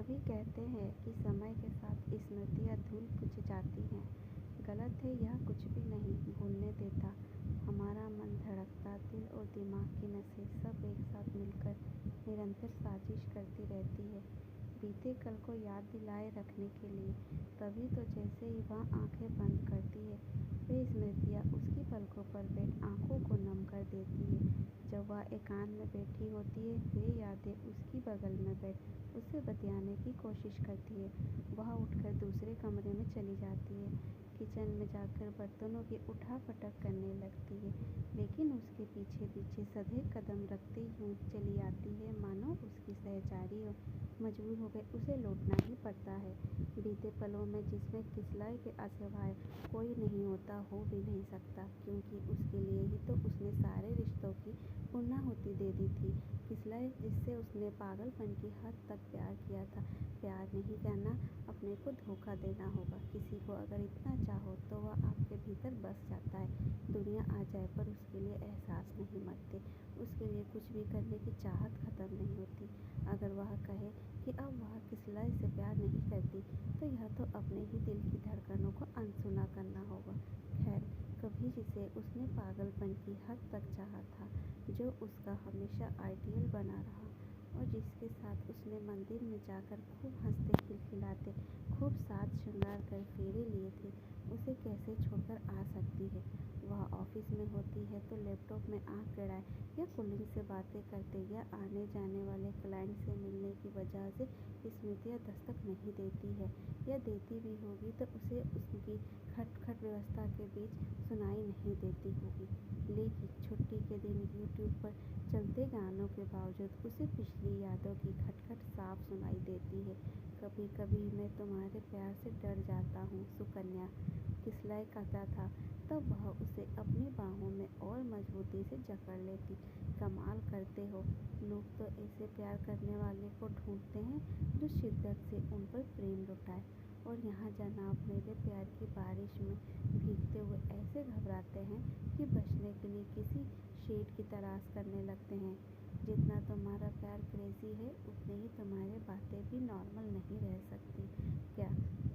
कवि कहते हैं कि समय के साथ स्मृतियाँ धूल बुझ जाती हैं। गलत है, यह कुछ भी नहीं भूलने देता। हमारा मन धड़कता, दिल और दिमाग की नसें सब एक साथ मिलकर निरंतर साजिश करती रहती है बीते कल को याद दिलाए रखने के लिए। तभी तो जैसे ही वह आंखें बंद करती है, वे स्मृतियाँ उसकी पलकों पर बैठ आंखों को नम कर देती है। जब वह एकांत में बैठी होती है, वे यादें उसकी बगल में बैठ उससे बतियाने की कोशिश करती है। वह उठकर दूसरे कमरे में चली जाती है, किचन में जाकर बर्तनों की उठा पटक करने लगती है, लेकिन उसके पीछे पीछे सधे कदम रखते यूं चली आती है मानो उसकी सहचारी हो। मजबूर होकर उसे लौटना ही पड़ता है बीते पलों में, जिसमें किसलय के असिवाय कोई नहीं होता, हो भी नहीं सकता, क्योंकि उसके लिए ही तो उसने सारे रिश्तों की पूर्णाहुति दे दी थी। किसलय, जिससे उसने पागलपन की हद तक प्यार किया था। प्यार नहीं करना, अपने को धोखा देना होगा। किसी को अगर इतना चाहो तो वह आपके भीतर बस जाता है, दुनिया आ जाए पर उसके लिए एहसास नहीं मरते, उसके लिए कुछ भी करने की चाहत खत्म नहीं होती। अगर वह कहे कि अब वह किसलय से प्यार नहीं करती, तो यह तो अपने ही दिल की धड़कनों को अनसुना करना होगा। खैर, कभी जिसे उसने पागलपन की हद तक चाहा था, जो उसका हमेशा आइडियल बना रहा और जिसके साथ उसने मंदिर में जाकर खूब हंसते खिलखिलाते, खूब साज श्रृंगार कर फेरे लिए थे, उसे कैसे छोड़कर आ सकती है। वह ऑफिस में होती है तो लैपटॉप में आंख गड़ाए या कॉलिंग से बातें करते या आने जाने वाले क्लाइंट से मिलने की वजह से स्मृतियाँ दस्तक नहीं देती है, या देती भी होगी तो उसे उसकी खटखट व्यवस्था के बीच सुनाई नहीं देती होगी। लेकिन छुट्टी के दिन यूट्यूब पर चलते गानों के बावजूद उसे पिछली यादों की खटखट साफ सुनाई देती है। कभी कभी मैं तुम्हारे प्यार से डर जाता हूँ सुकन्या, किसलय कहता था। तब वह उसे अपनी बाहों में और मजबूती से जकड़ लेती। कमाल करते हो, लोग तो ऐसे प्यार करने वाले को ढूंढते हैं जो शिद्दत से उन पर प्रेम लुटाए, और यहाँ जनाब मेरे प्यार की बारिश में भीगते हुए ऐसे घबराते हैं कि बचने के लिए किसी शेड की तलाश करने लगते हैं। जितना तुम्हारा प्यार क्रेजी है, उतनी ही तुम्हारी बातें भी नॉर्मल नहीं रह सकती क्या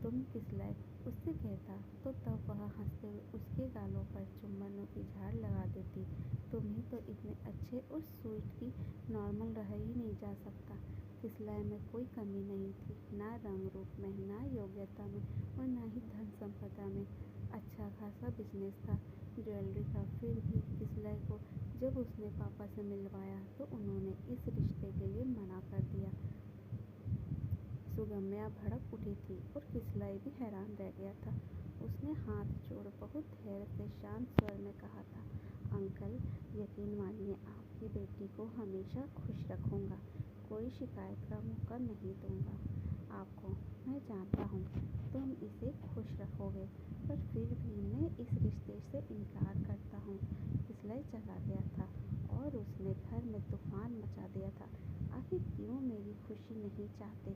तुम किसलय, उससे कहता तो तब वह हंसते हुए उसके गालों पर चुम्बनों की झाड़ लगा देती। तुम ही तो इतने अच्छे और स्वीट की नॉर्मल रह ही नहीं जा सकता। किसलय में कोई कमी नहीं थी, ना रंग रूप में, ना योग्यता में, और ना ही धन संपदा में। अच्छा खासा बिजनेस था, ज्वेलरी का। फिर भी किसलय को जब उसने पापा से मिलवाया तो उन्होंने इस रिश्ते के लिए मना कर दिया। सुगम्या भड़क उठी थी और किसलय भी हैरान रह गया था। उसने हाथ जोड़ बहुत धैर्य से शांत स्वर में कहा था, अंकल, यकीन मानिए, आपकी बेटी को हमेशा खुश रखूंगा, कोई शिकायत का मौका नहीं दूंगा आपको। मैं जानता हूँ तुम इसे खुश रखोगे, पर फिर भी मैं इस रिश्ते से इनकार करता हूँ। किसलय चला गया था और उसने घर में तूफान मचा दिया था। आखिर क्यों मेरी खुशी नहीं चाहते,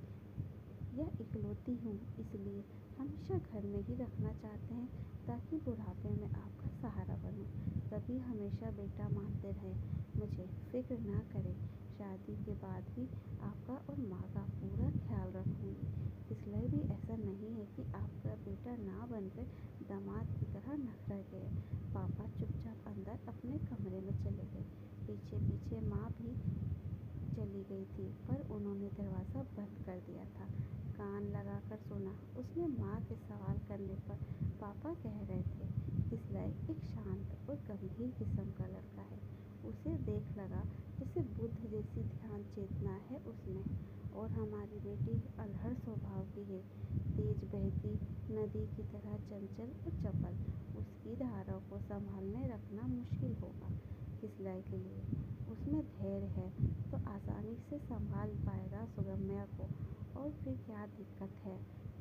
या इकलौती हूँ इसलिए हमेशा घर में ही रखना चाहते हैं ताकि बुढ़ापे में आपका सहारा बनूं। कभी हमेशा बेटा मानते रहे मुझे, फिक्र ना करें, शादी के बाद भी आपका और माँ का पूरा ख्याल रखूंगी। इसलिए भी ऐसा नहीं है कि आपका बेटा ना बनकर दामाद की तरह नखरा गया। पापा चुपचाप अंदर अपने कमरे में चले गए। पीछे पीछे माँ भी चली गई थी, पर उन्होंने दरवाज़ा बंद कर दिया था। कान लगाकर सुना। उसने माँ के सवाल करने पर पापा कह रहे थे, किसलय एक शांत और गंभीर किस्म का लड़का है। उसे देख लगा जैसे बुद्ध जैसी ध्यान चेतना है उसमें। और हमारी बेटी अलहड़ स्वभाव की है, तेज बहती नदी की तरह चंचल और चपल। उसकी धाराओं को संभालने रखना मुश्किल होगा किसलय के लिए। उसमें धैर्य है तो आसानी से संभाल पाएगा सुगम्या को। और फिर क्या दिक्कत है,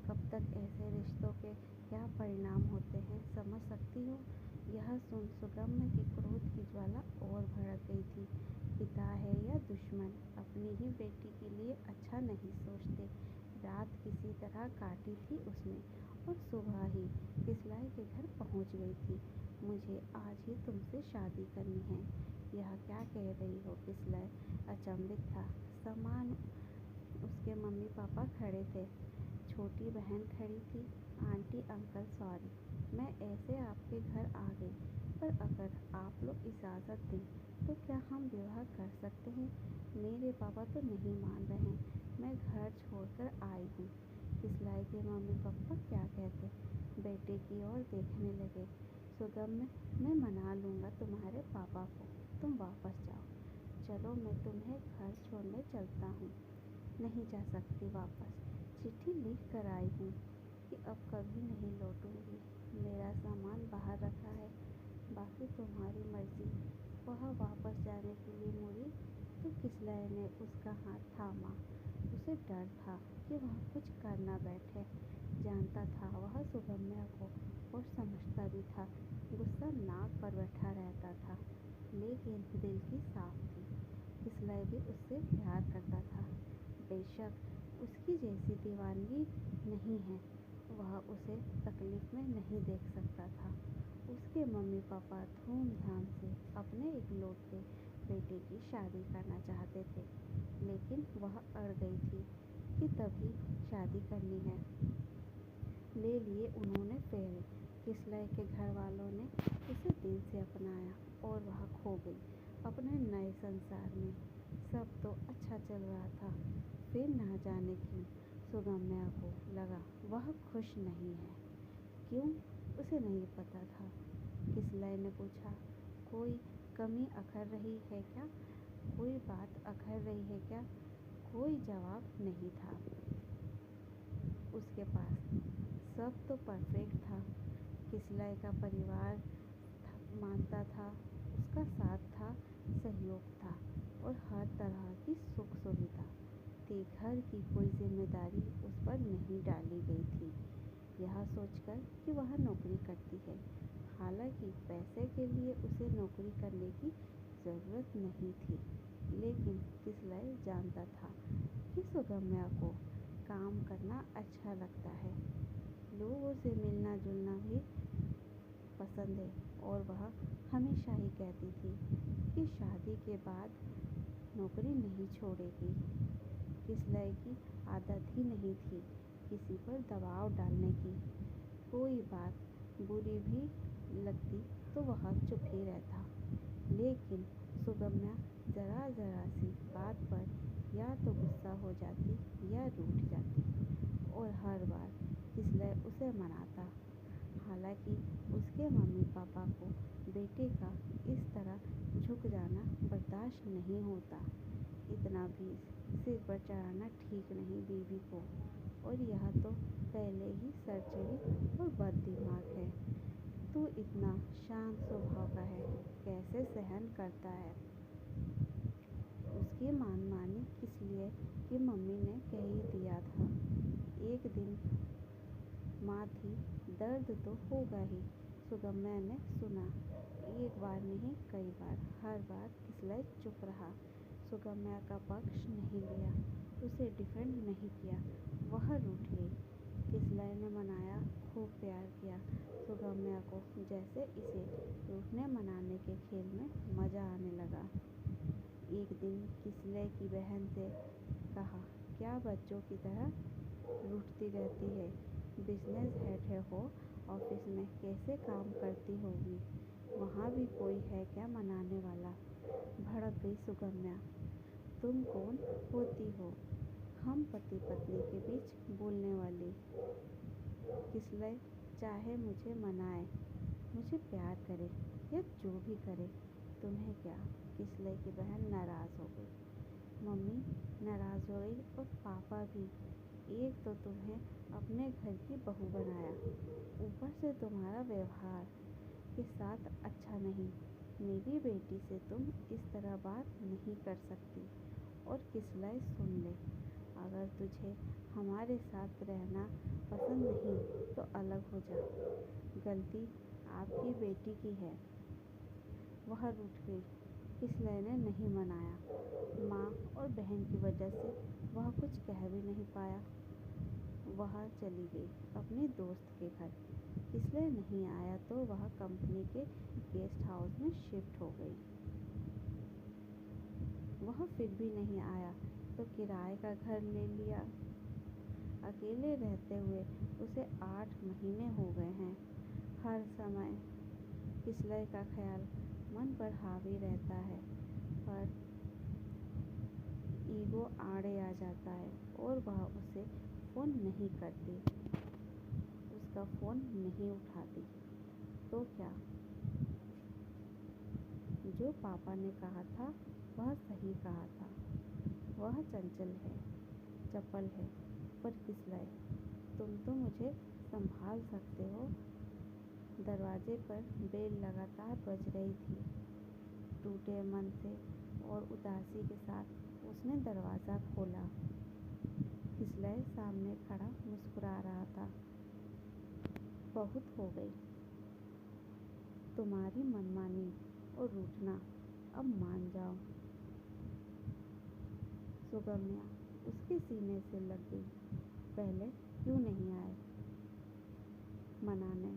कब तक ऐसे रिश्तों के क्या परिणाम होते हैं समझ सकती हो। यह सुन सुगम्या की क्रोध की ज्वाला और भड़क गई थी। पिता है या दुश्मन, अपनी ही बेटी के लिए अच्छा नहीं सोचते। रात किसी तरह काटी थी उसने और सुबह ही किसलय के घर पहुंच गई थी। मुझे आज ही तुमसे शादी करनी है। यह क्या कह रही हो किसलय अचंभित था। उसके मम्मी पापा खड़े थे। छोटी बहन खड़ी थी। आंटी अंकल सॉरी, मैं ऐसे आपके घर आ गई, पर अगर आप लोग इजाज़त दें तो क्या हम विवाह कर सकते हैं? मेरे पापा तो नहीं मान रहे, मैं घर छोड़कर आई हूँ। किसलाई के मम्मी पापा क्या कहते, बेटे की ओर देखने लगे। सुगम्य, मैं मना लूँगा तुम्हारे पापा को, तुम वापस जाओ। चलो मैं तुम्हें घर छोड़ने चलता हूँ। नहीं जा सकती वापस, चिट्ठी लिख कर आई हूँ कि अब कभी नहीं लौटूंगी। मेरा सामान बाहर रखा है, बाकी तुम्हारी मर्जी। वह वापस जाने के लिए मुड़ी तो किसलय ने उसका हाथ थामा। उसे डर था कि वह कुछ कर न बैठे। जानता था वह सुगम्या को और समझता भी था। गुस्सा नाक पर बैठा रहता था, लेकिन दिल की साफ थी। किसलय भी उससे प्यार करता था। बेशक उसकी जैसी दीवानगी नहीं है, वह उसे तकलीफ में नहीं देख सकता था। उसके मम्मी पापा धूमधाम से अपने इकलौते बेटे की शादी करना चाहते थे, लेकिन वह अड़ गई थी कि तभी शादी करनी है। ले लिए उन्होंने फेरे। किसलय के घर वालों ने उसे दिल से अपनाया और वह खो गई अपने नए संसार में। सब तो अच्छा चल रहा था, फिर ना जाने क्यों सुगम्या को लगा वह खुश नहीं है। क्यों, उसे नहीं पता था। किसलय ने पूछा, कोई कमी अखर रही है क्या? कोई बात अखर रही है क्या? कोई जवाब नहीं था उसके पास। सब तो परफेक्ट था। किसलय का परिवार मानता था, उसका साथ था, सहयोग था और हर तरह की सुख सुविधा थी। घर की कोई जिम्मेदारी उस पर नहीं डाली गई थी, यह सोचकर कि वह नौकरी करती है। हालांकि पैसे के लिए उसे नौकरी करने की ज़रूरत नहीं थी, लेकिन किसलय जानता था कि सुगम्या को काम करना अच्छा लगता है, लोगों से मिलना जुलना भी पसंद है, और वह हमेशा ही कहती थी कि शादी के बाद नौकरी नहीं छोड़ेगी। किसलय की आदत ही नहीं थी किसी पर दबाव डालने की। कोई बात बुरी भी लगती तो वह चुप ही रहता, लेकिन सुगम्या जरा जरा सी बात पर या तो गुस्सा हो जाती या रूठ जाती, और हर बार किसलय उसे मनाता। हालांकि उसके मम्मी पापा को बेटे का इस तरह झुक जाना बर्दाश्त नहीं होता। इतना भी सिर पर चढ़ाना ठीक नहीं बीवी को, और यह तो पहले ही सरचरी और बददिमाग है। तू इतना शांत स्वभाव का है, कैसे सहन करता है? उसकी मनमानी किसलय की मम्मी ने कह ही दिया था। एक दिन माँ थी, दर्द तो होगा ही, सुगम्या ने सुना। एक बार नहीं कई बार, हर बार किसलय चुप रहा, सुगम्या का पक्ष नहीं लिया, उसे डिफेंड नहीं किया। वह रूठ गई। किसलय ने मनाया, खूब प्यार किया सुगम्या को, जैसे इसे रूठने मनाने के खेल में मज़ा आने लगा। एक दिन किसलय की बहन से कहा, क्या बच्चों की तरह रूठती रहती है? बिजनेस हेड हो ऑफिस में, कैसे काम करती होगी? वहाँ भी कोई है क्या मनाने वाला? भड़क गई सुगम्या। तुम कौन होती हो हम पति पत्नी के बीच बोलने वाली? किसलय चाहे मुझे मनाए, मुझे प्यार करे या जो भी करे, तुम्हें क्या? किसलय की बहन नाराज़ हो गई। मम्मी नाराज़ हो गई और पापा भी। एक तो तुम्हें अपने घर की बहू बनाया, ऊपर से तुम्हारा व्यवहार के साथ अच्छा नहीं। मेरी बेटी से तुम इस तरह बात नहीं कर सकती। और किसलय सुन ले, अगर तुझे हमारे साथ रहना पसंद नहीं तो अलग हो जा। गलती आपकी बेटी की है। वह रूठ गई। किसलय ने नहीं मनाया। माँ और बहन की वजह से वह कुछ कह भी नहीं पाया। वह चली गई अपनी दोस्त के घर। किसलय नहीं आया तो वह कंपनी के गेस्ट हाउस में शिफ्ट हो गई। वह फिर भी नहीं आया तो किराए का घर ले लिया। अकेले रहते हुए उसे 8 महीने हो गए हैं। हर समय किसलय का ख्याल मन पर हावी रहता है, पर ईगो आड़े आ जाता है और वह उसे फ़ोन नहीं करती, उसका फ़ोन नहीं उठाती। तो क्या? जो पापा ने कहा था वह सही कहा था। वह चंचल है, चपल है, पर किसलय तुम तो मुझे संभाल सकते हो। दरवाजे पर बेल लगातार बज रही थी। टूटे मन से और उदासी के साथ उसने दरवाज़ा खोला। किसलय सामने खड़ा मुस्कुरा रहा था। बहुत हो गई तुम्हारी मनमानी और रूठना, अब मान जाओ। सुगम्या उसके सीने से लग गई। पहले क्यों नहीं आए मनाने?